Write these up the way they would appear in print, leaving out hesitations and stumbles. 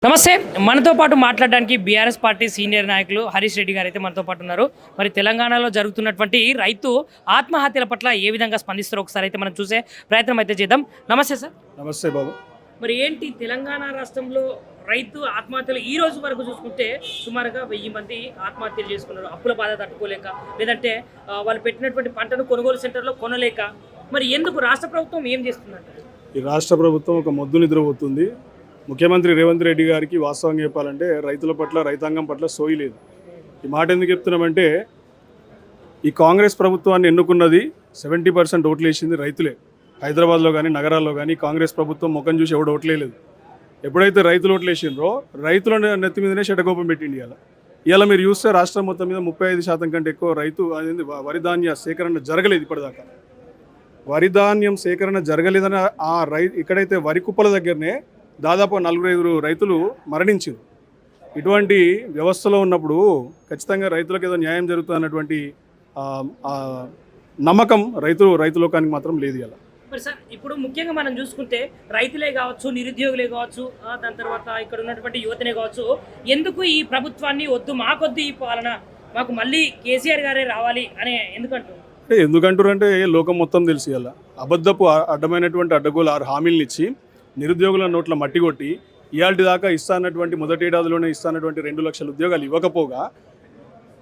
నమస్తే. మనతో పాటు మాట్లాడడానికి బీఆర్ఎస్ పార్టీ సీనియర్ నాయకులు హరీష్ రెడ్డి గారు అయితే మనతో పాటు ఉన్నారు. మరి తెలంగాణలో జరుగుతున్నటువంటి రైతు ఆత్మహత్యల పట్ల ఏ విధంగా స్పందిస్తారో ఒకసారి అయితే మనం చూసే ప్రయత్నం అయితే చేద్దాం. నమస్తే సార్. నమస్తే బాబు. మరి ఏంటి తెలంగాణ రాష్ట్రంలో రైతు ఆత్మహత్యలు ఈ రోజు వరకు చూసుకుంటే సుమారుగా 1000 మంది ఆత్మహత్యలు చేసుకున్నారు. అప్పుల బాధ తట్టుకోలేక, లేదంటే వాళ్ళు పెట్టినటువంటి పంటను కొనుగోలు సెంటర్లో కొనలేక. మరి ఎందుకు రాష్ట్ర ప్రభుత్వం ఏం చేస్తుందంటారు? ఈ రాష్ట్ర ప్రభుత్వం ఒక మొద్దు నిద్రపోతుంది. ముఖ్యమంత్రి రేవంత్ రెడ్డి గారికి వాస్తవంగా చెప్పాలంటే రైతుల పట్ల, రైతాంగం పట్ల సోయి లేదు. ఈ మాట ఎందుకు చెప్తున్నామంటే, ఈ కాంగ్రెస్ ప్రభుత్వాన్ని ఎన్నుకున్నది 70% ఓట్లు వేసింది రైతులే. హైదరాబాద్లో కానీ నగరాల్లో కానీ కాంగ్రెస్ ప్రభుత్వం ముఖం చూసి ఎవడు ఓట్లేదు. ఎప్పుడైతే రైతులు ఓట్లు వేసిండ్రో రైతుల నెత్తి మీదనే షటకోపం పెట్టింది. ఇవాళ మీరు చూస్తే రాష్ట్రం మొత్తం మీద 35% కంటే ఎక్కువ రైతు అదేంటి వరి ధాన్య సేకరణ జరగలేదు. ఇప్పటిదాకా వరి ధాన్యం సేకరణ జరగలేదని ఇక్కడైతే వరి కుప్పల దగ్గరనే దాదాపు 4-5 రైతులు మరణించారు. ఇటువంటి వ్యవస్థలో ఉన్నప్పుడు ఖచ్చితంగా రైతులకు ఏదో న్యాయం జరుగుతుంది అన్నటువంటి నమ్మకం రైతులోకానికి మాత్రం లేదు. ఇలా మరి సార్, ఇప్పుడు ముఖ్యంగా మనం చూసుకుంటే రైతులే కావచ్చు, నిరుద్యోగులే కావచ్చు, దాని తర్వాత ఇక్కడ ఉన్నటువంటి యువతనే కావచ్చు, ఎందుకు ఈ ప్రభుత్వాన్ని వద్దు, మాకొద్దు ఈ పాలన, మాకు మళ్ళీ కేసీఆర్ గారే రావాలి అని ఎందుకంటారంటే లోకం మొత్తం తెలిసి ఇలా అబద్ధపు అడ్డమైనటువంటి అడ్డగోలు 6 హామీలను ఇచ్చి నిరుద్యోగుల నోట్ల మట్టి కొట్టి ఇయాల్టి దాకా ఇస్తానటువంటి మొదటి ఏడాదిలోనే ఇస్తానటువంటి 2 లక్షల ఉద్యోగాలు ఇవ్వకపోగా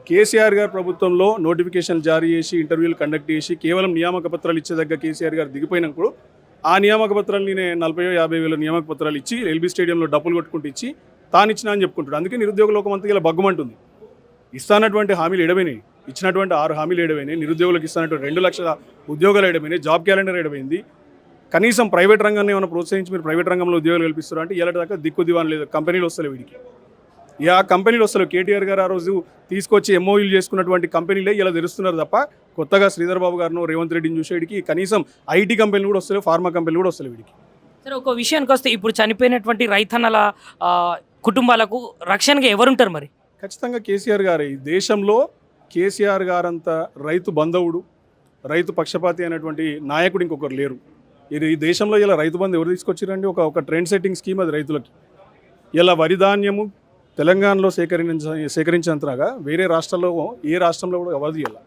కేసీఆర్ గారు ప్రభుత్వంలో నోటిఫికేషన్లు జారీ చేసి ఇంటర్వ్యూలు కండక్ట్ చేసి కేవలం నియామక పత్రాలు ఇచ్చేదగ్గ కేసీఆర్ గారు దిగిపోయినప్పుడు ఆ నియామక పత్రాలు నేను 40,000-50,000 వేల నియామక పత్రాలు ఇచ్చి ఎల్బీ స్టేడియంలో డబ్బులు కొట్టుకుంటూ ఇచ్చి తానిచ్చినా అని చెప్పుకుంటాడు. అందుకే నిరుద్యోగ లోకమంతా ఇలా బగ్గుమంటుంది. ఇస్తానటువంటి హామీలు ఎడమైనాయి, ఇచ్చినటువంటి 6 హామీలు ఎడమైనాయి, నిరుద్యోగులకు ఇస్తానటువంటి 2 లక్షల ఉద్యోగాలు ఎడమైనాయి, జాబ్ క్యాలెండర్ ఎడమైంది. కనీసం ప్రైవేట్ రంగాన్ని ఏమైనా ప్రోత్సహించి మీరు ప్రైవేట్ రంగంలో ఉద్యోగాలు కల్పిస్తారు అంటే ఇలాంటి దాకా దిక్కు దివాన్ లేదు. కంపెనీలు వస్తలేవు వీడికి. ఆ కంపెనీలు వస్తలేవు. కేటీఆర్ గారు ఆ రోజు తీసుకొచ్చి ఎంఓయూలు చేసుకున్నటువంటి కంపెనీలే ఇలా తెరుస్తున్నారు తప్ప కొత్తగా శ్రీధర్ బాబు గారిను రేవంత్ రెడ్డిని చూసేడికి కనీసం ఐటీ కంపెనీలు కూడా వస్తలేవు, ఫార్మా కంపెనీలు కూడా వస్తలేవు వీడికి. సరే, ఒక విషయానికి వస్తే ఇప్పుడు చనిపోయినటువంటి రైతన్నల కుటుంబాలకు రక్షణగా ఎవరుంటారు? మరి ఖచ్చితంగా కేసీఆర్ గారు. ఈ దేశంలో కేసీఆర్ గారంతా రైతు బంధవుడు, రైతు పక్షపాతి అయినటువంటి నాయకుడు ఇంకొకరు లేరు. ఈ దేశంలో ఇలా రైతు బంధు ఎవరు తీసుకొచ్చారండి? ఒక ట్రెండ్ సెట్టింగ్ స్కీమ్ అది రైతులకి. ఇలా వరి ధాన్యము తెలంగాణలో సేకరించినంతగా వేరే రాష్ట్రాల్లో ఏ రాష్ట్రంలో కూడా ఎవరిది. ఇలా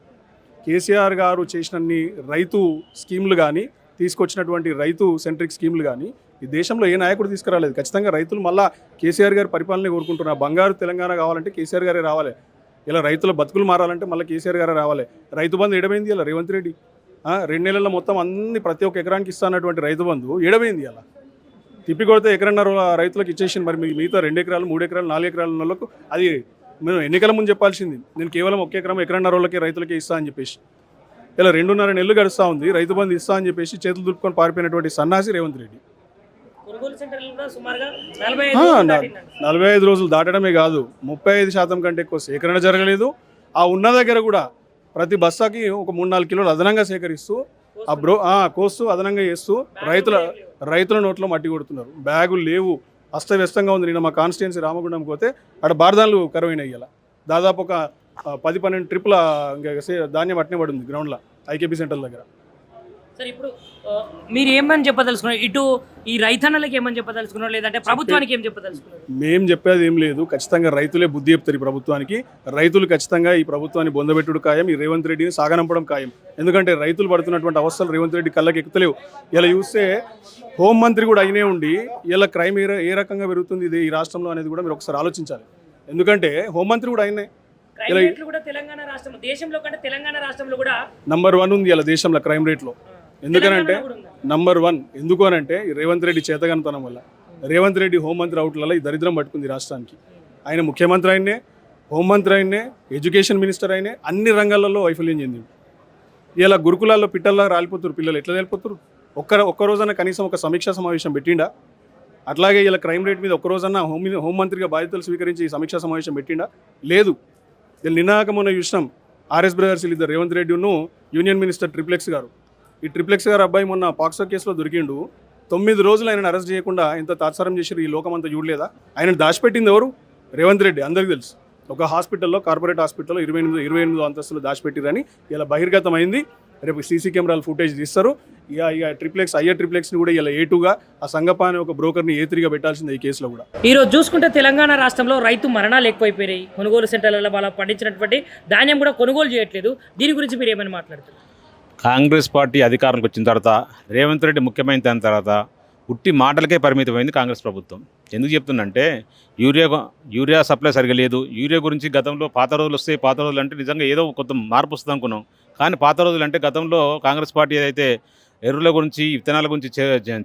కేసీఆర్ గారు చేసినన్ని రైతు స్కీములు కానీ, తీసుకొచ్చినటువంటి రైతు సెంట్రిక్ స్కీములు కానీ ఈ దేశంలో ఏ నాయకుడు తీసుకురాలేదు. ఖచ్చితంగా రైతులు మళ్ళీ కేసీఆర్ గారి పరిపాలన కోరుకుంటున్నారు. బంగారు తెలంగాణ కావాలంటే కేసీఆర్ గారే రావాలి. ఇలా రైతుల బతుకులు మారాలంటే మళ్ళీ కేసీఆర్ గారే రావాలి. రైతు బంధు ఎడమైంది ఇలా రేవంత్ రెడ్డి 2 నెలల్లో మొత్తం అన్ని ప్రతి ఒక్క ఎకరానికి ఇస్తానటువంటి రైతు బంధు ఎడమైంది. అలా తిప్పి కొడితే ఎకరన్నర రైతులకు ఇచ్చేసింది. మరి మిగతా 2 ఎకరాలు, 3 ఎకరాలు, 4 ఎకరాల వాళ్ళకు అది మేము ఎన్నికల ముందు చెప్పాల్సింది. నేను కేవలం 1 ఎకరం, ఎకరన్నర వాళ్ళకి రైతులకే ఇస్తా అని చెప్పేసి ఇలా 2.5 నెలలు గడుస్తూ ఉంది. రైతు బంధు ఇస్తా అని చెప్పేసి చేతులు దులుపుకొని పారిపోయినటువంటి సన్నాసి రేవంత్ రెడ్డి. 45 రోజులు దాటడమే కాదు, 35% కంటే ఎక్కువ సేకరణ జరగలేదు. ఆ ఉన్న దగ్గర కూడా ప్రతి బస్తాకి ఒక 3-4 కిలోలు అదనంగా సేకరిస్తూ కోస్తూ అదనంగా చేస్తూ రైతుల నోట్లో మట్టి కొడుతున్నారు. బ్యాగులు లేవు, అస్తవ్యస్తంగా ఉంది. నిన్న మా కాన్స్టిట్యున్సీ రామగుండం పోతే అక్కడ బార్దాన్లు కరువైనాయి. ఇలా దాదాపు ఒక 10-12 ట్రిప్పుల ధాన్యం అట్నే పడింది గ్రౌండ్లో ఐకేపీ సెంటర్ దగ్గర. సరే, ఇప్పుడు మీరు ఏమని చెప్పదలుచుకున్నారు? ఇటు ఈ రైతన్నలకి ఏమని చెప్పదలుచుకున్నారు, లేదంటే ప్రభుత్వానికి ఏం చెప్పదలుచుకున్నారు? మేము చెప్పేది ఏం లేదు. ఖచ్చితంగా రైతులే బుద్ధి చెప్తారు ఈ ప్రభుత్వానికి. రైతులు ఖచ్చితంగా ఈ ప్రభుత్వాన్ని బొందబెట్టుడు ఖాయం, ఈ రేవంత్ రెడ్డిని సాగనంపడం ఖాయం. ఎందుకంటే రైతులు పడుతున్నటువంటి అవస్థలు రేవంత్ రెడ్డి కళ్ళకి ఎక్కుతలేవు. ఇలా చూస్తే హోంమంత్రి కూడా అయినే ఉండి ఇలా క్రైమ్ ఏ రకంగా పెరుగుతుంది ఇది ఈ రాష్ట్రంలో అనేది కూడా మీరు ఒకసారి ఆలోచించాలి. ఎందుకంటే హోంమంత్రి కూడా అయినే నంబర్ 1 ఉంది ఇలా దేశంలో క్రైమ్ రేట్లో. ఎందుకనంటే నంబర్ 1 ఎందుకు అనంటే రేవంత్ రెడ్డి చేతగనతనం వల్ల. రేవంత్ రెడ్డి హోంమంత్రి అవుట్లలో ఈ దరిద్రం పట్టుకుంది రాష్ట్రానికి. ఆయన ముఖ్యమంత్రి అయినే, హోంమంత్రి అయినే, ఎడ్యుకేషన్ మినిస్టర్ అయినే, అన్ని రంగాలలో వైఫల్యం చెందింది. ఇలా గురుకులాల్లో పిట్టల్లా రాలిపోతున్నారు పిల్లలు. ఎట్లా వెళ్ళిపోతున్నారు? ఒక్క రోజన్నా కనీసం ఒక సమీక్షా సమావేశం పెట్టిండా? అట్లాగే ఇలా క్రైమ్ రేట్ మీద ఒక్కరోజన్నా హోంమంత్రిగా బాధ్యతలు స్వీకరించి సమీక్షా సమావేశం పెట్టిండా? లేదు. నిన్నాక మొన్న చూసినాం ఆర్ఎస్ బ్రదర్స్ ఇద్దరు, రేవంత్ రెడ్డిను యూనియన్ మినిస్టర్ ట్రిప్లెక్స్ గారు. ఈ ట్రిప్లెక్స్ గారు అబ్బాయి మొన్న పాక్సో కేసులో దొరికిండు. 9 రోజులు ఆయనను అరెస్ట్ చేయకుండా ఎంత తాత్సారం చేశారు ఈ లోకమంతా చూడలేదా? ఆయన దాచిపెట్టింది ఎవరు? రేవంత్ రెడ్డి. అందరికీ తెలుసు. ఒక హాస్పిటల్లో, కార్పొరేట్ హాస్పిటల్లో 28 అంతస్తులు దాచిపెట్టిరని ఇలా బహిర్గతమైంది. రేపు సీసీ కెమెరాలు ఫుటేజ్ తీస్తారు. ఇక ట్రిప్లెక్స్ ట్రిప్లెక్స్ని కూడా ఇలా A2గా, ఆ సంగప అనే ఒక బ్రోకర్ని A3గా పెట్టాల్సింది ఈ కేసులో కూడా. ఈరోజు చూసుకుంటే తెలంగాణ రాష్ట్రంలో రైతు మరణాలు ఎక్కువైపోయినాయి. కొనుగోలు సెంటర్లలో వాళ్ళ పండించినటువంటి ధాన్యం కూడా కొనుగోలు చేయట్లేదు. దీని గురించి మీరు ఏమని మాట్లాడుతున్నారు? కాంగ్రెస్ పార్టీ అధికారంలోకి వచ్చిన తర్వాత, రేవంత్ రెడ్డి ముఖ్యమంత్రి అయిన తర్వాత ఉట్టి మాటలకే పరిమితమైంది కాంగ్రెస్ ప్రభుత్వం. ఎందుకు చెప్తుందంటే యూరియా సప్లై సరిగా లేదు. యూరియా గురించి గతంలో పాత రోజులు వస్తే, పాత రోజులు అంటే నిజంగా ఏదో కొంత మార్పు వస్తుంది అనుకున్నాం. కానీ పాత రోజులు అంటే గతంలో కాంగ్రెస్ పార్టీ ఏదైతే ఎరువుల గురించి, విత్తనాల గురించి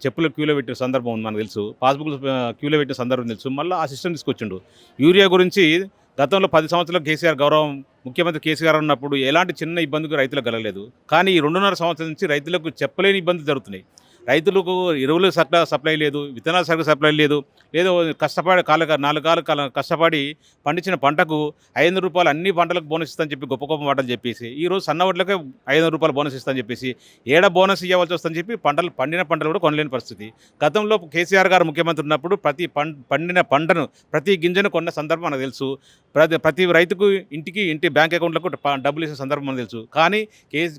చెప్పులు క్యూలో పెట్టిన సందర్భం ఉంది మనకు తెలుసు, పాస్బుక్లు క్యూలో పెట్టిన సందర్భం తెలుసు. మళ్ళీ ఆ సిస్టమ్ తీసుకొచ్చిండు. యూరియా గురించి గతంలో 10 సంవత్సరాలు ముఖ్యమంత్రి కేసీఆర్ ఉన్నప్పుడు ఎలాంటి చిన్న ఇబ్బందికి రైతులకు కలగలేదు. కానీ ఈ 2.5 సంవత్సరాల నుంచి రైతులకు చెప్పలేని ఇబ్బందులు జరుగుతున్నాయి. రైతులకు ఎరువులు సప్లై లేదు, విత్తనాలు సరిగ్గా సప్లై లేదు. లేదో కష్టపడి 4 కాలు కష్టపడి పండించిన పంటకు 500 రూపాయలు అన్ని పంటలకు బోనస్ ఇస్తామని చెప్పి గొప్ప మాటలు చెప్పేసి, ఈరోజు సన్న వడ్లకే 500 రూపాయలు బోనస్ ఇస్తామని చెప్పేసి బోనస్ ఇవ్వాల్సి వస్తుందని చెప్పి పండిన పంటలు కూడా కొనలేని పరిస్థితి. గతంలో కేసీఆర్ గారు ముఖ్యమంత్రి ఉన్నప్పుడు పండిన పంటను, ప్రతి గింజను కొన్న సందర్భం మనకు తెలుసు. ప్రతి రైతుకు ఇంటి బ్యాంక్ అకౌంట్లకు డబ్బులు ఇచ్చే సందర్భం మనకు తెలుసు. కానీ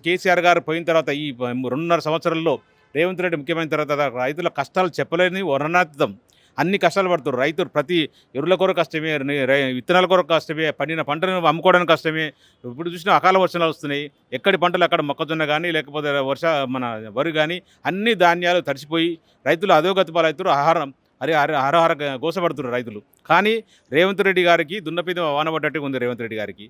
కేసీఆర్ గారు పోయిన తర్వాత ఈ 2.5 సంవత్సరాల్లో రేవంత్ రెడ్డి ముఖ్యమైన తర్వాత రైతుల కష్టాలు చెప్పలేని వర్ణనాతీతం. అన్ని కష్టాలు పడుతారు రైతులు. ప్రతి ఎరువుల కొరకు కష్టమే, విత్తనాల కొరకు కష్టమే, పండిన పంటను అమ్ముకోవడానికి కష్టమే. ఇప్పుడు చూసిన అకాల వర్షాలు వస్తున్నాయి. ఎక్కడి పంటలు అక్కడ మొక్కజొన్న కానీ, లేకపోతే వరి కానీ, అన్ని ధాన్యాలు తడిసిపోయి రైతులు అధోగతి పాలవుతారు. ఆహార గోసపడుతున్నారు రైతులు. కానీ రేవంత్ రెడ్డి గారికి దున్నపీద వానబడ్డట్టుగా ఉంది. రేవంత్ రెడ్డి గారికి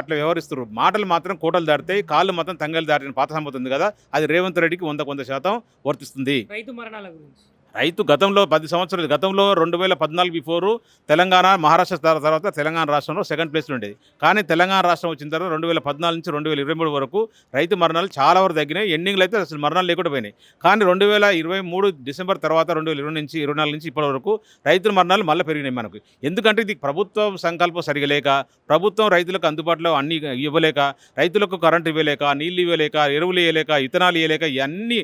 అట్లా వ్యవహరిస్తారు. మాటలు మాత్రం కోటలు దాటుతాయి, కాళ్ళు మాత్రం తంగలు దాటిన పాత సంపత్తుంది కదా, అది రేవంత్ రెడ్డికి 100% వర్తిస్తుంది. రైతు మరణాల గురించి రైతు గతంలో 10 సంవత్సరాలు, గతంలో 2014 బిఫోరు తెలంగాణ, మహారాష్ట్ర తర్వాత తెలంగాణ రాష్ట్రంలో సెకండ్ ప్లేస్లో ఉండేది. కానీ తెలంగాణ రాష్ట్రం వచ్చిన తర్వాత 2014 నుంచి 2023 వరకు రైతు మరణాలు చాలా వరకు తగ్గినాయి. ఎండింగ్లో అయితే అసలు మరణాలు లేకుండా పోయినాయి. కానీ 2023 డిసెంబర్ తర్వాత 2020 నుంచి 24 నుంచి ఇప్పటి వరకు రైతుల మరణాలు మళ్ళీ పెరిగినాయి మనకు. ఎందుకంటే ఇది ప్రభుత్వ సంకల్పం సరిగా లేక, ప్రభుత్వం రైతులకు అందుబాటులో అన్ని ఇవ్వలేక, రైతులకు కరెంటు ఇవ్వలేక, నీళ్ళు ఇవ్వలేక, ఎరువులు ఇవ్వలేక, విత్తనాలు ఇవ్వలేక, ఇవన్నీ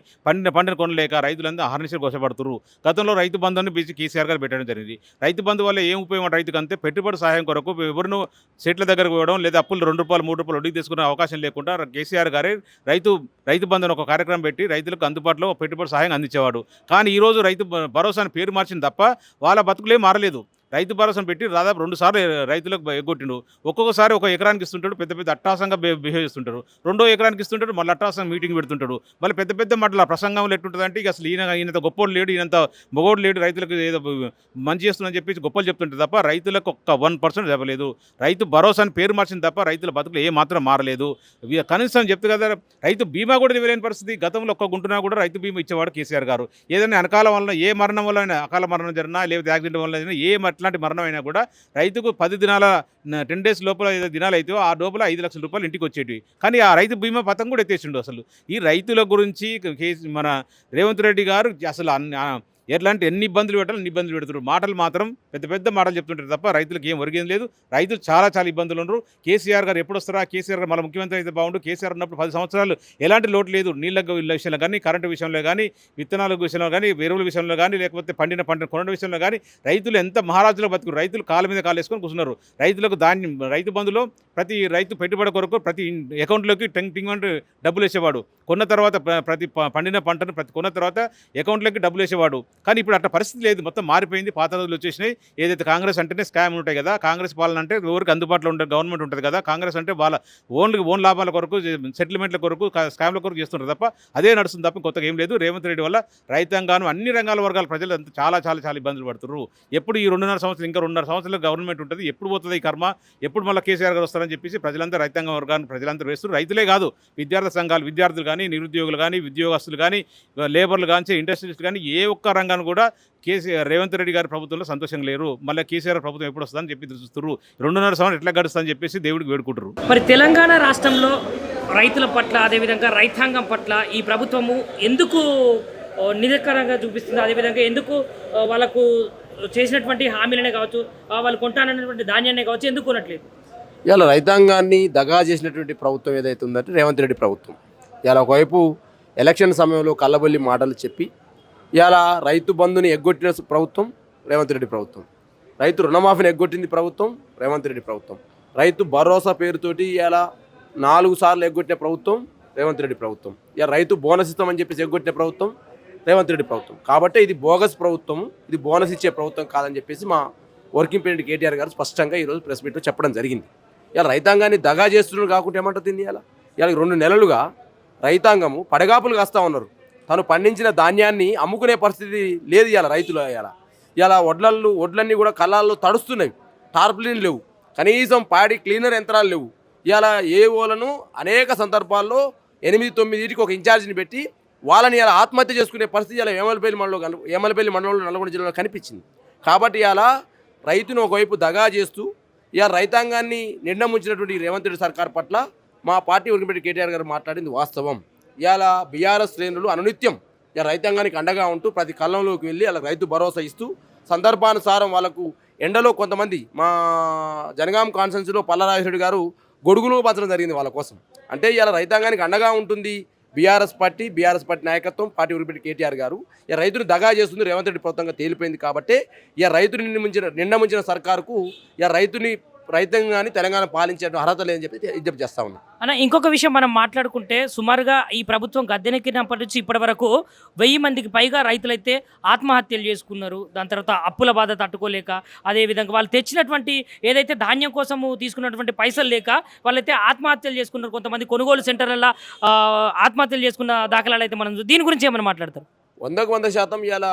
పంటను కొనలేక రైతులందరూ అహర్నిశలు కోసపడుతున్నారు. గతంలో రైతు బంధుని కేసీఆర్ గారు పెట్టడం జరిగింది. రైతు బంధు వల్ల ఏం ఉపయోగం రైతుకు అంటే, పెట్టుబడి సహాయం కొరకు ఎవరినో సెట్ల దగ్గరకు పోవడం, లేదా అప్పులు 2 రూపాయలు 3 రూపాయలు వడ్డీకి తీసుకునే అవకాశం లేకుండా కేసీఆర్ గారే రైతు బంధుని ఒక కార్యక్రమం పెట్టి రైతులకు అందుబాటులో పెట్టుబడి సహాయం అందించేవాడు. కానీ ఈరోజు రైతు భరోసాని పేరు మార్చింది తప్ప వాళ్ళ బతుకులే మారలేదు. రైతు భరోసాను పెట్టి దాదాపు 2 సార్లు రైతులకు ఎగ్గొట్టిండు. ఒక్కొక్కసారి ఒక ఎకరానికి ఇస్తుంటాడు, పెద్ద అట్టాసంగా బిహేవ్ చేస్తుంటారు. 2వ ఎకరానికి ఇస్తుంటాడు, మళ్ళీ అట్టాసంగా మీటింగ్ పెడుతుంటాడు. మళ్ళీ పెద్ద మాటల ప్రసంగంలో ఎట్టుంటుంది అంటే, ఇక అసలు ఈయనంత గొప్పోడు లేడు, ఈయనంత మొగోడు లేడు, రైతులకు ఏదో మంచి చేస్తుందని చెప్పేసి గొప్పలు చెప్తుంటారు తప్ప రైతులకు ఒక్క 1% ఇవ్వలేదు. రైతు భరోసాని పేరు మార్చింది తప్ప రైతుల బతుకులు ఏమాత్రం మారలేదు. కనీసం చెప్తే కదా, రైతు బీమా కూడా ఇవ్వలేని పరిస్థితి. గతంలో ఒక్క గుంటున్నా కూడా రైతు బీమా ఇచ్చేవాడు కేసీఆర్ గారు. ఏదైనా అనకాలం వల్ల, ఏ మరణం వల్ల, అకాల మరణం జరిగినా, లేదా యాక్సిడెంట్ వల్ల జరిగినా, అట్లాంటి మరణం అయినా కూడా రైతుకు 10 డేస్ లోపల ఏదో దినాలు అయితే ఆ లోపల 5 లక్షల రూపాయలు ఇంటికి వచ్చేటివి. కానీ ఆ రైతు బీమా పథకం కూడా ఎత్తేసిండు. అసలు ఈ రైతుల గురించి మన రేవంత్ రెడ్డి గారు అసలు ఎట్లాంటి ఎన్ని ఇబ్బందులు పెడుతున్నారు. మాటలు మాత్రం పెద్ద మాటలు చెప్తుంటారు తప్ప రైతులకు ఏం ఒరిగేది లేదు. రైతులు చాలా ఇబ్బందులు ఉన్నారు. కేసీఆర్ గారు ఎప్పుడు వస్తారా, కేసీఆర్ గారు మళ్ళీ ముఖ్యమంత్రి అయితే బాగుండు. కేసీఆర్ ఉన్నప్పుడు 10 సంవత్సరాలు ఎలాంటి లోటు లేదు. నీళ్ళ విషయంలో కానీ, కరెంటు విషయంలో కానీ, విత్తనాల విషయంలో కానీ, ఎరువుల విషయంలో కానీ, లేకపోతే పంట కొనడం విషయంలో కానీ రైతులు ఎంత మహారాజులో బతుకురు. రైతులు కాళ్ళ మీద కాలు వేసుకొని కూర్చున్నారు. రైతులకు రైతు బంధులో ప్రతి రైతు పెట్టుబడి కొరకు ప్రతి అకౌంట్లోకి టింగ్ అంటే డబ్బులు వేసేవాడు. కొన్న తర్వాత ప్రతి పండిన పంటను కొన్న తర్వాత అకౌంట్లోకి డబ్బులు వేసేవాడు. కానీ ఇప్పుడు అట్లా పరిస్థితి లేదు, మొత్తం మారిపోయింది. పాత రోజులు వచ్చేసినాయి. ఏదైతే కాంగ్రెస్ అంటేనే స్కామ్ ఉంటాయి కదా, కాంగ్రెస్ పాలన అంటే ఎవరికి అందుబాటులో ఉండే గవర్నమెంట్ ఉంటుంది కదా. కాంగ్రెస్ అంటే వాళ్ళ ఓన్ లాభాల కొరకు, సెటిల్మెంట్ల కొరకు, స్కామ్ల కొరకు చేస్తుంటారు తప్ప అదే నడుస్తుంది తప్ప కొత్తగా ఏం లేదు. రేవంత్ రెడ్డి వల్ల రైతాంగాను అన్ని రంగాల వర్గాల ప్రజలు అంతా చాలా ఇబ్బందులు పడుతున్నారు. ఎప్పుడు ఈ 2.5 సంవత్సరాలు, ఇంకా 2.5 సంవత్సరాలు గవర్నమెంట్ ఉంటుంది, ఎప్పుడు పోతుంది ఈ కర్మ, ఎప్పుడు మళ్ళీ కేసీఆర్ గారు వస్తారని చెప్పేసి ప్రజలంతా రైతాంగ వర్గాన్ని ప్రజలంతా వేస్తున్నారు. రైతులే కాదు, విద్యార్థులు కానీ, నిరుద్యోగులు కానీ, ఉద్యోగస్తులు కానీ, లేబర్లు కానీ, ఇండస్ట్రియలిస్టులు కానీ, ఏ ఒక్క రంగాన్ని కూడా రేవంత్ రెడ్డి గారి ప్రభుత్వంలో సంతోషంగా లేరు. మళ్ళీ కేసీఆర్ ప్రభుత్వం ఎప్పుడు వస్తుందని చెప్పి చూస్తున్నారు. 2.5 సంవత్సరాలు ఎట్లా గడుస్తుందని చెప్పేసి దేవుడికి వేడుకుంటారు. మరి తెలంగాణ రాష్ట్రంలో రైతుల పట్ల, అదేవిధంగా రైతాంగం పట్ల ఈ ప్రభుత్వము ఎందుకు నిరకరంగా చూపిస్తుంది? అదేవిధంగా ఎందుకు వాళ్ళకు చేసినటువంటి హామీలనే కావచ్చు, వాళ్ళు కొంటానన్నటువంటి ధాన్యాన్ని కావచ్చు, ఎందుకు కొనట్లేదు? ఇలా రైతాంగాన్ని దగా చేసినటువంటి ప్రభుత్వం ఏదైతే ఉందంటే రేవంత్ రెడ్డి ప్రభుత్వం. ఇలా ఒకవైపు ఎలక్షన్ సమయంలో కల్లబొల్లి మాటలు చెప్పి ఇలా రైతు బంధుని ఎగ్గొట్టిన ప్రభుత్వం రేవంత్ రెడ్డి ప్రభుత్వం. రైతు రుణమాఫీని ఎగ్గొట్టింది ప్రభుత్వం రేవంత్ రెడ్డి ప్రభుత్వం. రైతు భరోసా పేరుతోటి ఇలా 4 సార్లు ఎగ్గొట్టిన ప్రభుత్వం రేవంత్ రెడ్డి ప్రభుత్వం. ఇక రైతు బోనస్ ఇస్తామని చెప్పేసి ఎగ్గొట్టిన ప్రభుత్వం రేవంత్ రెడ్డి ప్రభుత్వం. కాబట్టి ఇది బోగస్ ప్రభుత్వం, ఇది బోనస్ ఇచ్చే ప్రభుత్వం కాదని చెప్పేసి మా వర్కింగ్ ప్రెసిడెంట్ కేటీఆర్ గారు స్పష్టంగా ఈరోజు ప్రెస్ మీట్లో చెప్పడం జరిగింది. ఇలా రైతాంగాన్ని దగా చేస్తున్నారు కాకుండా ఏమంటుంది ఇలా 2 నెలలుగా రైతాంగము పడగాపులు కాస్తూ ఉన్నారు. తను పండించిన ధాన్యాన్ని అమ్ముకునే పరిస్థితి లేదు ఇలా రైతులు. ఇలా వడ్లన్నీ కూడా కళ్ళాల్లో తడుస్తున్నాయి, టార్పులిన్ లేవు, కనీసం పాడి క్లీనర్ యంత్రాలు లేవు. ఇలా ఏఓలను అనేక సందర్భాల్లో 8-9 ఒక ఇన్ఛార్జిని పెట్టి వాళ్ళని ఇలా ఆత్మహత్య చేసుకునే పరిస్థితి ఇలా ఏమలపల్లి మండలంలో నల్గొండ జిల్లాలో కనిపించింది. కాబట్టి ఇలా రైతును ఒకవైపు దగా చేస్తూ ఇలా రైతాంగాన్ని నిండా ముంచినటువంటి రేవంత్ రెడ్డి సర్కార్ పట్ల మా పార్టీ వర్కింగ్ కేటీఆర్ గారు మాట్లాడింది వాస్తవం. ఇలా బీఆర్ఎస్ శ్రేణులు అనునిత్యం ఇలా రైతాంగానికి అండగా ఉంటూ ప్రతి కళ్ళంలోకి వెళ్ళి అలా రైతు భరోసా ఇస్తూ సందర్భానుసారం వాళ్ళకు ఎండలో కొంతమంది మా జనగాం కాన్ఫరెన్స్లో పల్లరాజరెడ్డి గారు గొడుగులు పంచడం జరిగింది వాళ్ళ కోసం. అంటే ఇలా రైతాంగానికి అండగా ఉంటుంది బీఆర్ఎస్ పార్టీ నాయకత్వం, పార్టీ వర్కింగ్ కేటీఆర్ గారు. ఇక రైతును దగా చేస్తుంది రేవంత్ రెడ్డి ప్రభుత్వంగా తేలిపోయింది. కాబట్టి ఇక రైతుని నిండా ముంచిన సర్కారుకు ఇక రైతాంగాన్ని తెలంగాణ పాలించే అర్హత లేదని చెప్పి విజ్ఞప్తి చేస్తా ఉన్నాం. అన్న, ఇంకొక విషయం మనం మాట్లాడుకుంటే సుమారుగా ఈ ప్రభుత్వం గద్దెనెక్కినప్పటి నుంచి ఇప్పటి వరకు 1000 మందికి పైగా రైతులైతే ఆత్మహత్యలు చేసుకున్నారు. దాని తర్వాత అప్పుల బాధ తట్టుకోలేక, అదేవిధంగా వాళ్ళు తెచ్చినటువంటి ఏదైతే ధాన్యం కోసము తీసుకున్నటువంటి పైసలు లేక వాళ్ళైతే ఆత్మహత్యలు చేసుకున్నారు. కొంతమంది కొనుగోలు సెంటర్లలో ఆత్మహత్యలు చేసుకున్న దాఖలాలు అయితే మనం దీని గురించి ఏమైనా మాట్లాడతారు? 100% ఇలా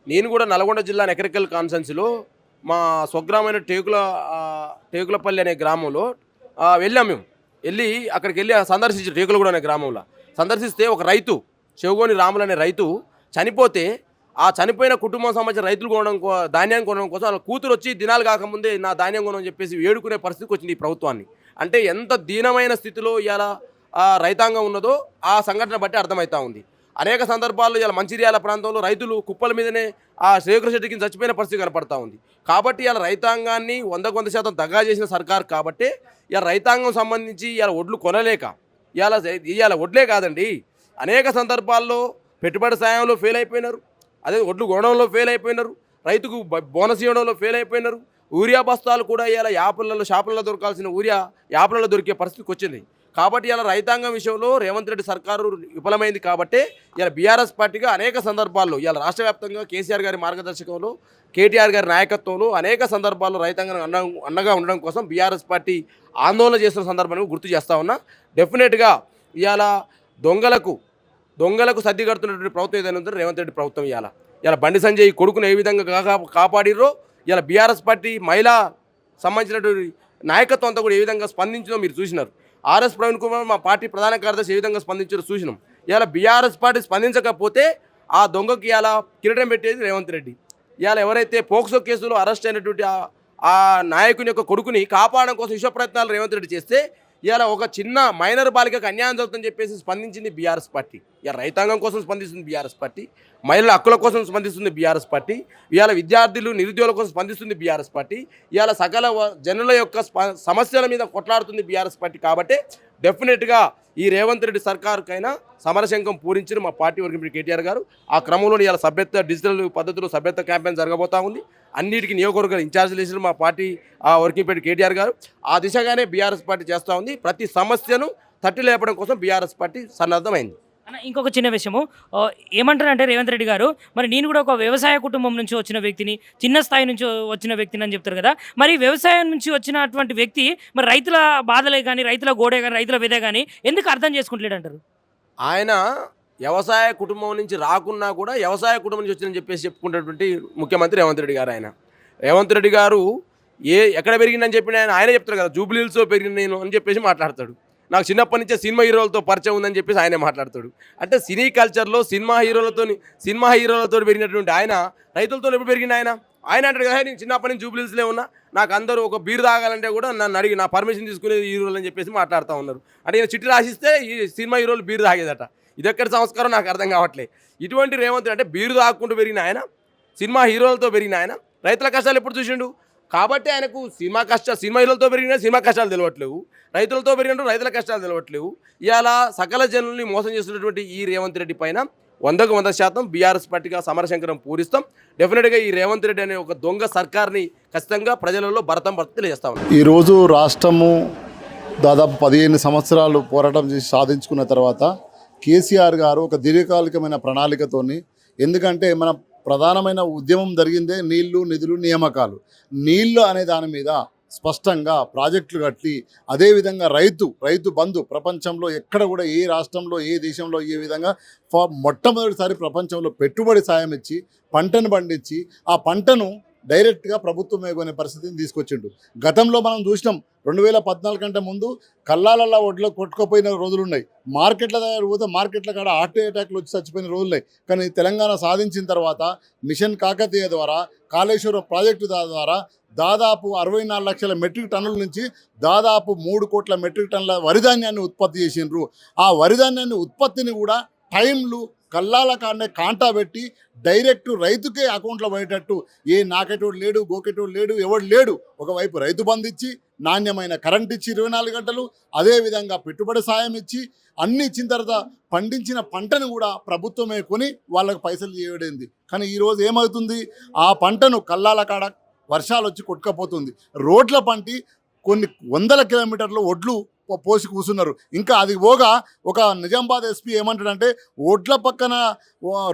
నేను కూడా నల్గొండ జిల్లా ఎకరికల్ కాన్ఫరెన్స్లో మా స్వగ్రామైన టేకులపల్లి అనే గ్రామంలో వెళ్ళాము. అక్కడికి వెళ్ళి సందర్శించి టేకులగూడ అనే గ్రామంలో సందర్శిస్తే ఒక రైతు చెవుగోని రాములు అనే రైతు చనిపోతే ఆ చనిపోయిన కుటుంబం సంబంధించిన రైతులు ధాన్యాన్ని కొనడం కోసం వాళ్ళ కూతురు వచ్చి దినాలు కాకముందే నా ధాన్యం కొనని చెప్పేసి వేడుకునే పరిస్థితికి వచ్చింది ఈ ప్రభుత్వాన్ని. అంటే ఎంత దీనమైన స్థితిలో ఇలా రైతాంగం ఉన్నదో ఆ సంఘటన బట్టి అర్థమవుతా ఉంది. అనేక సందర్భాల్లో ఇలా మంచిర్యాల ప్రాంతంలో రైతులు కుప్పల మీదనే ఆ శ్రీకృష్ణ శెట్టికి చచ్చిపోయిన పరిస్థితి కనపడతా ఉంది. కాబట్టి ఇలా రైతాంగాన్ని 100% దగా చేసిన సర్కారు కాబట్టి ఇలా రైతాంగం సంబంధించి ఇలా ఒడ్లు కొనలేక ఇవాళ ఒడ్లే కాదండి, అనేక సందర్భాల్లో పెట్టుబడి సాయంలో ఫెయిల్ అయిపోయినారు, అదే ఒడ్లు కొనడంలో ఫెయిల్ అయిపోయినారు, రైతుకు బోనస్ ఇవ్వడంలో ఫెయిల్ అయిపోయినారు. యూరియా బస్తాలు కూడా ఇలా షాపులలో దొరకాల్సిన యూరియా యాప్లలో దొరికే పరిస్థితికి వచ్చింది. కాబట్టి ఇలా రైతాంగం విషయంలో రేవంత్ రెడ్డి సర్కారు విఫలమైంది. కాబట్టి ఇలా బీఆర్ఎస్ పార్టీగా అనేక సందర్భాల్లో ఇలా రాష్ట్ర వ్యాప్తంగా కేసీఆర్ గారి మార్గదర్శకంలో, కేటీఆర్ గారి నాయకత్వంలో అనేక సందర్భాల్లో రైతాంగం అండగా ఉండడం కోసం బీఆర్ఎస్ పార్టీ ఆందోళన చేస్తున్న సందర్భాన్ని గుర్తు చేస్తూ ఉన్నా. డెఫినెట్గా ఇవాళ దొంగలకు సర్ది కడుతున్నటువంటి ప్రభుత్వం ఏదైనా ఉందో రేవంత్ రెడ్డి ప్రభుత్వం. ఇలా బండి సంజయ్ కొడుకును ఏ విధంగా కాపాడిరో ఇలా బీఆర్ఎస్ పార్టీ మహిళా సంబంధించినటువంటి నాయకత్వం అంతా కూడా ఏ విధంగా స్పందించిందో మీరు చూసినారు. ఆర్ఎస్ ప్రవీణ్ కుమార్ మా పార్టీ ప్రధాన కార్యదర్శి ఏ విధంగా స్పందించారో చూసినాం. ఇలా బీఆర్ఎస్ పార్టీ స్పందించకపోతే ఆ దొంగకి ఇలా కిరీటం పెట్టేది రేవంత్ రెడ్డి. ఇవాళ ఎవరైతే పోక్సో కేసులో అరెస్ట్ అయినటువంటి ఆ నాయకుని యొక్క కొడుకుని కాపాడడం కోసం విశ్వ ప్రయత్నాలు రేవంత్ రెడ్డి చేస్తే ఇవాళ ఒక చిన్న మైనర్ బాలికకు అన్యాయం జరుగుతుందని చెప్పేసి స్పందించింది బీఆర్ఎస్ పార్టీ. ఇవాళ రైతాంగం కోసం స్పందిస్తుంది బీఆర్ఎస్ పార్టీ, మహిళల హక్కుల కోసం స్పందిస్తుంది బీఆర్ఎస్ పార్టీ, ఇవాళ విద్యార్థులు నిరుద్యోగుల కోసం స్పందిస్తుంది బీఆర్ఎస్ పార్టీ, ఇవాళ సకల జనుల యొక్క సమస్యల మీద కొట్లాడుతుంది బీఆర్ఎస్ పార్టీ. కాబట్టి డెఫినెట్గా ఈ రేవంత్ రెడ్డి సర్కారుకైనా సమరశంఖం పూరించిన మా పార్టీ వర్కింగ్ కేటీఆర్ గారు. ఆ క్రమంలో ఇవాళ సభ్యత్వ డిజిటల్ పద్ధతిలో సభ్యత్వ క్యాంపెయిన్ జరగబోతా ఉంది. అన్నిటికీ నియోజకవర్గాలు ఇన్ఛార్జీలు వేసిన మా పార్టీ వర్కింగ్ ప్రెసిడెంట్ కేటీఆర్ గారు. ఆ దిశగానే బీఆర్ఎస్ పార్టీ చేస్తూ ఉంది. ప్రతి సమస్యను తట్టి లేపడం కోసం బీఆర్ఎస్ పార్టీ సన్నద్ధమైంది. అన్న, ఇంకొక చిన్న విషయము ఏమంటారంటే రేవంత్ రెడ్డి గారు, మరి నేను కూడా ఒక వ్యవసాయ కుటుంబం నుంచి వచ్చిన వ్యక్తిని, చిన్న స్థాయి నుంచి వచ్చిన వ్యక్తిని అని చెప్తారు కదా. మరి వ్యవసాయం నుంచి వచ్చినటువంటి వ్యక్తి మరి రైతుల బాధలే కానీ, రైతుల గోడే కానీ, రైతుల విధే కానీ ఎందుకు అర్థం చేసుకుంటలేడు అంటారు? ఆయన వ్యవసాయ కుటుంబం నుంచి రాకున్నా కూడా వ్యవసాయ కుటుంబం నుంచి వచ్చిందని చెప్పేసి చెప్పుకున్నటువంటి ముఖ్యమంత్రి రేవంత్ రెడ్డి గారు. రేవంత్ రెడ్డి గారు ఎక్కడ పెరిగిందని చెప్పిన ఆయనే చెప్తారు కదా, జూబ్లీ హిల్స్లో పెరిగిన నేను అని చెప్పేసి మాట్లాడతాడు. నాకు చిన్నప్పటి నుంచే సినిమా హీరోలతో పరిచయం ఉందని చెప్పేసి ఆయనే మాట్లాడతాడు. అంటే సినీ కల్చర్లో సినిమా హీరోలతో పెరిగినటువంటి ఆయన రైతులతో ఎప్పుడు పెరిగిన ఆయన అంటాడు కదా, నేను చిన్నప్పటి నుంచి జూబ్లీ హిల్స్లో ఉన్నా, నాకు అందరూ ఒక బీరు తాగాలంటే కూడా నన్ను అడిగి నా పర్మిషన్ తీసుకునే హీరోలు అని చెప్పేసి మాట్లాడుతూ ఉన్నారు. అంటే ఈయన చిట్టి రాసిస్తే ఈ సినిమా హీరోలు బీరు తాగేదట. ఇది ఎక్కడి సంస్కారం నాకు అర్థం కావట్లేదు. ఇటువంటి రేవంత్ అంటే బీరు తాక్కుంటూ పెరిగిన ఆయన, సినిమా హీరోలతో పెరిగిన ఆయన రైతుల కష్టాలు ఎప్పుడు చూసిండు. కాబట్టి ఆయనకు సినిమా హీరోలతో పెరిగిన సినిమా కష్టాలు తెలియట్లేవు, రైతులతో పెరిగినట్టు రైతుల కష్టాలు తెలియట్లేవు. ఇవాళ సకల జనుల్ని మోసం చేస్తున్నటువంటి ఈ రేవంత్ రెడ్డి పైన 100% బీఆర్ఎస్ పార్టీగా సమరశంకరం పూరిస్తాం. డెఫినెట్గా ఈ రేవంత్ రెడ్డి అనే ఒక దొంగ సర్కార్ని ఖచ్చితంగా ప్రజలలో భరతం తెలియజేస్తా ఉన్నాం. ఈరోజు రాష్ట్రము దాదాపు 15 సంవత్సరాలు పోరాటం చేసి సాధించుకున్న తర్వాత కేసీఆర్ గారు ఒక దీర్ఘకాలికమైన ప్రణాళికతోని, ఎందుకంటే మన ప్రధానమైన ఉద్యమం జరిగిందే నీళ్లు, నిధులు, నియామకాలు. నీళ్లు అనే దాని మీద స్పష్టంగా ప్రాజెక్టులు కట్టి, అదేవిధంగా రైతు బంధు ప్రపంచంలో ఎక్కడ కూడా ఏ రాష్ట్రంలో ఏ దేశంలో ఏ విధంగా మొట్టమొదటిసారి ప్రపంచంలో పెట్టుబడి సాయం ఇచ్చి పంటను పండించి ఆ పంటను డైరెక్ట్గా ప్రభుత్వమే కొనే పరిస్థితిని తీసుకొచ్చిండు. గతంలో మనం చూసినాం 2014 కంటే ముందు కల్లాలల్లో ఒడ్లో కొట్టుకుపోయిన రోజులున్నాయి. మార్కెట్ల దగ్గర పోతే మార్కెట్ల కాడ హార్ట్ అటాక్లు వచ్చి చచ్చిపోయిన రోజులున్నాయి. కానీ తెలంగాణ సాధించిన తర్వాత మిషన్ కాకతీయ ద్వారా, కాళేశ్వరం ప్రాజెక్టు ద్వారా దాదాపు 64 లక్షల మెట్రిక్ టన్నుల నుంచి దాదాపు 3 కోట్ల మెట్రిక్ టన్నుల వరిధాన్యాన్ని ఉత్పత్తి చేసిండ్రు. ఆ వరిధాన్యాన్ని ఉత్పత్తిని కూడా టైంలు కల్లాల కాడనే కాంటా పెట్టి డైరెక్ట్ రైతుకే అకౌంట్లో పడేటట్టు, ఏ నాకెటోడు లేడు, గోకెటోడు లేడు, ఎవడు లేడు. ఒకవైపు రైతు బంధు ఇచ్చి, నాణ్యమైన కరెంట్ ఇచ్చి 24 గంటలు, అదేవిధంగా పెట్టుబడి సాయం ఇచ్చి, అన్ని ఇచ్చిన తర్వాత పండించిన పంటను కూడా ప్రభుత్వమే కొని వాళ్ళకు పైసలు చేయబడింది. కానీ ఈరోజు ఏమవుతుంది, ఆ పంటను కల్లాల కాడ వర్షాలు వచ్చి కొట్టుకపోతుంది. రోడ్ల పంటి కొన్ని వందల కిలోమీటర్లు ఒడ్లు పోసి కూర్చున్నారు. ఇంకా అది పోగా ఒక నిజామాబాద్ ఎస్పీ ఏమంటాడంటే, ఒడ్ల పక్కన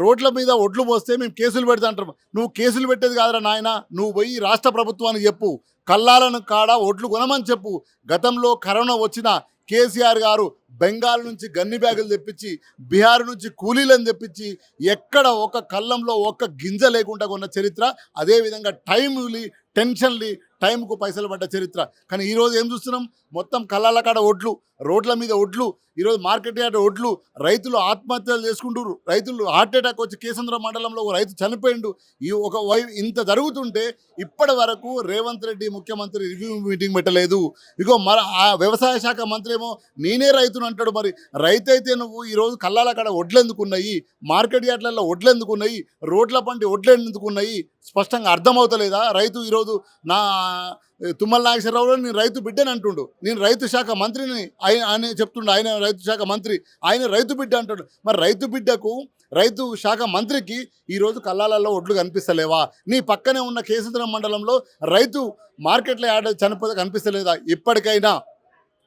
రోడ్ల మీద ఒడ్లు పోస్తే మేము కేసులు పెడతా అంటారు. నువ్వు కేసులు పెట్టేది కాదురా నాయన, నువ్వు పోయి రాష్ట్ర ప్రభుత్వానికి చెప్పు, కల్లాలను కాడ ఒడ్లు కొనమని చెప్పు. గతంలో కరోనా వచ్చిన కేసీఆర్ గారు బెంగాల్ నుంచి గన్ని బ్యాగులు తెప్పించి, బీహార్ నుంచి కూలీలను తెప్పించి, ఎక్కడ ఒక కళ్ళంలో ఒక్క గింజ లేకుండా కొన్న చరిత్ర. అదేవిధంగా టైంలీ టెన్షన్లీ టైంకు పైసలు పడ్డ చరిత్ర. కానీ ఈరోజు ఏం చూస్తున్నాం, మొత్తం కళ్ళాల కాడ ఒడ్లు, రోడ్ల మీద ఒడ్లు, ఈరోజు మార్కెట్ యార్డ్ ఒడ్లు, రైతులు ఆత్మహత్యలు చేసుకుంటారు. రైతులు హార్ట్ అటాక్ వచ్చి కేసంద్ర మండలంలో ఒక రైతు చనిపోయిండు. ఈ ఇంత జరుగుతుంటే ఇప్పటి వరకు రేవంత్ రెడ్డి ముఖ్యమంత్రి రివ్యూ మీటింగ్ పెట్టలేదు. ఇగో ఆ వ్యవసాయ శాఖ మంత్రి ఏమో నేనే రైతును అంటాడు. మరి రైతు అయితే నువ్వు ఈరోజు కళ్ళాల కాడ ఒడ్లు ఎందుకున్నాయి, మార్కెట్ యార్డ్లలో ఒడ్లు ఎందుకున్నాయి, రోడ్ల పంటి ఒడ్లు ఎందుకున్నాయి, స్పష్టంగా అర్థమవుతలేదా? రైతు ఈరోజు నా తుమ్మల నాగేశ్వరరావు నేను రైతు బిడ్డని అంటుండు. నేను రైతు శాఖ మంత్రిని ఆయన చెప్తుండు. ఆయన రైతు శాఖ మంత్రి, ఆయన రైతు బిడ్డ అంటాడు. మరి రైతు బిడ్డకు, రైతు శాఖ మంత్రికి ఈరోజు కల్లాలలో ఒడ్లు కనిపిస్తలేవా? నీ పక్కనే ఉన్న కేసీఆర్ మండలంలో రైతు మార్కెట్లో యాడ్ చనిపోతే కనిపిస్తలేదా? ఇప్పటికైనా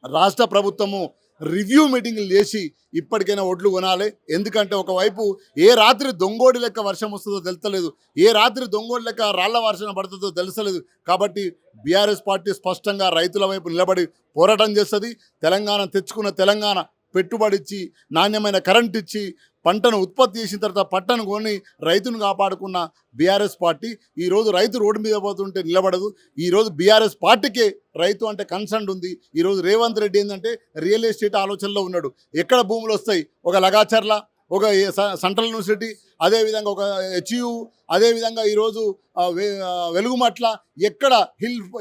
రాష్ట్ర ప్రభుత్వము రివ్యూ మీటింగ్లు చేసి ఇప్పటికైనా ఒడ్లు కొనాలి. ఎందుకంటే ఒకవైపు ఏ రాత్రి దొంగోడి లెక్క వర్షం వస్తుందో తెలుస్తలేదు, ఏ రాత్రి దొంగోడి లెక్క రాళ్ల వర్షం పడుతుందో తెలుస్తలేదు. కాబట్టి బీఆర్ఎస్ పార్టీ స్పష్టంగా రైతుల వైపు నిలబడి పోరాటం చేస్తుంది. తెలంగాణ తెచ్చుకున్న తెలంగాణ పెట్టుబడి ఇచ్చి, నాణ్యమైన కరెంట్ ఇచ్చి, పంటను ఉత్పత్తి చేసిన తర్వాత పంటను కొని రైతును కాపాడుకున్న బీఆర్ఎస్ పార్టీ ఈరోజు రైతు రోడ్డు మీద పోతుంటే నిలబడదు. ఈరోజు బీఆర్ఎస్ పార్టీకే రైతు అంటే కన్సర్న్ ఉంది. ఈరోజు రేవంత్ రెడ్డి ఏంటంటే రియల్ ఎస్టేట్ ఆలోచనలో ఉన్నాడు. ఎక్కడ భూములు వస్తాయి, ఒక లగాచర్ల, ఒక సెంట్రల్ యూనివర్సిటీ, అదేవిధంగా ఒక హెచ్యు, అదేవిధంగా ఈరోజు వెలుగుమట్ల, ఎక్కడ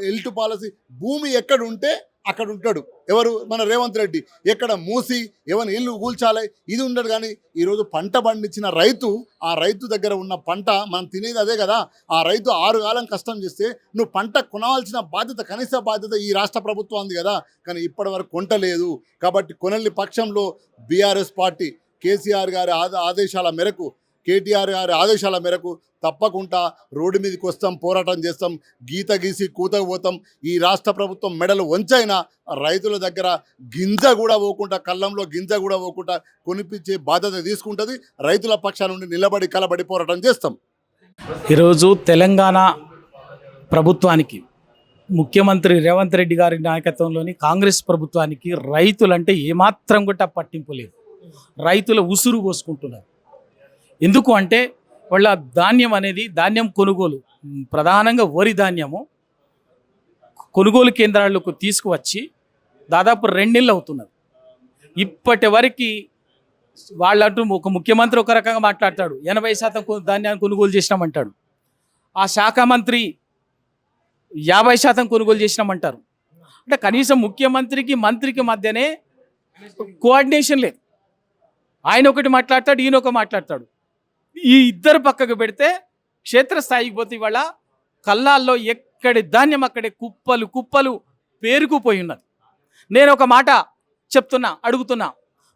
హిల్ టు పాలసీ, భూమి ఎక్కడ ఉంటే అక్కడ ఉంటాడు ఎవరు, మన రేవంత్ రెడ్డి. ఎక్కడ మూసి ఎవరి ఇల్లు కూల్చాలి ఇది ఉండడు. కానీ ఈరోజు పంట పండించిన రైతు, ఆ రైతు దగ్గర ఉన్న పంట మనం తినేది అదే కదా. ఆ రైతు 6 కాలం కష్టం చేస్తే నువ్వు పంట కొనవలసిన బాధ్యత, కనీస బాధ్యత ఈ రాష్ట్ర ప్రభుత్వం ఉంది కదా. కానీ ఇప్పటి వరకు కొంటలేదు. కాబట్టి కొనల్ని పక్షంలో బీఆర్ఎస్ పార్టీ కేసీఆర్ గారి ఆదేశాల మేరకు, కేటీఆర్ గారి ఆదేశాల మేరకు తప్పకుండా రోడ్డు మీదకి వస్తాం, పోరాటం చేస్తాం, గీత గీసి కూతకు పోతాం. ఈ రాష్ట్ర ప్రభుత్వం మెడలు వంచైనా రైతుల దగ్గర గింజ కూడా పోకుండా, కళ్ళంలో గింజ కూడా పోకుండా కొనిపించే బాధ్యత తీసుకుంటుంది. రైతుల పక్షాల నుండి నిలబడి కలబడి పోరాటం చేస్తాం. ఈరోజు తెలంగాణ ప్రభుత్వానికి, ముఖ్యమంత్రి రేవంత్ రెడ్డి గారి నాయకత్వంలోని కాంగ్రెస్ ప్రభుత్వానికి రైతులంటే ఏమాత్రం కూడా పట్టింపు లేదు. రైతుల ఉసురు పోసుకుంటున్నారు. ఎందుకు అంటే వాళ్ళ ధాన్యం కొనుగోలు, ప్రధానంగా వరి ధాన్యము కొనుగోలు కేంద్రాలకు తీసుకువచ్చి దాదాపు 2 నెలలు అవుతున్నది. ఇప్పటి వరకు వాళ్ళంటూ ఒక ముఖ్యమంత్రి ఒక రకంగా మాట్లాడతాడు, 80% ధాన్యాన్ని కొనుగోలు చేసినామంటాడు. ఆ శాఖ మంత్రి 50% కొనుగోలు చేసినామంటారు. అంటే కనీసం ముఖ్యమంత్రికి మంత్రికి మధ్యనే కోఆర్డినేషన్ లేదు. ఆయన ఒకటి మాట్లాడతాడు, ఈయన ఒక మాట్లాడతాడు. ఈ ఇద్దరు పక్కకు పెడితే క్షేత్రస్థాయికి పోతే ఇవాళ కల్లాల్లో ఎక్కడి ధాన్యం అక్కడే కుప్పలు కుప్పలు పేరుకుపోయి ఉన్నది. నేను ఒక మాట అడుగుతున్నా,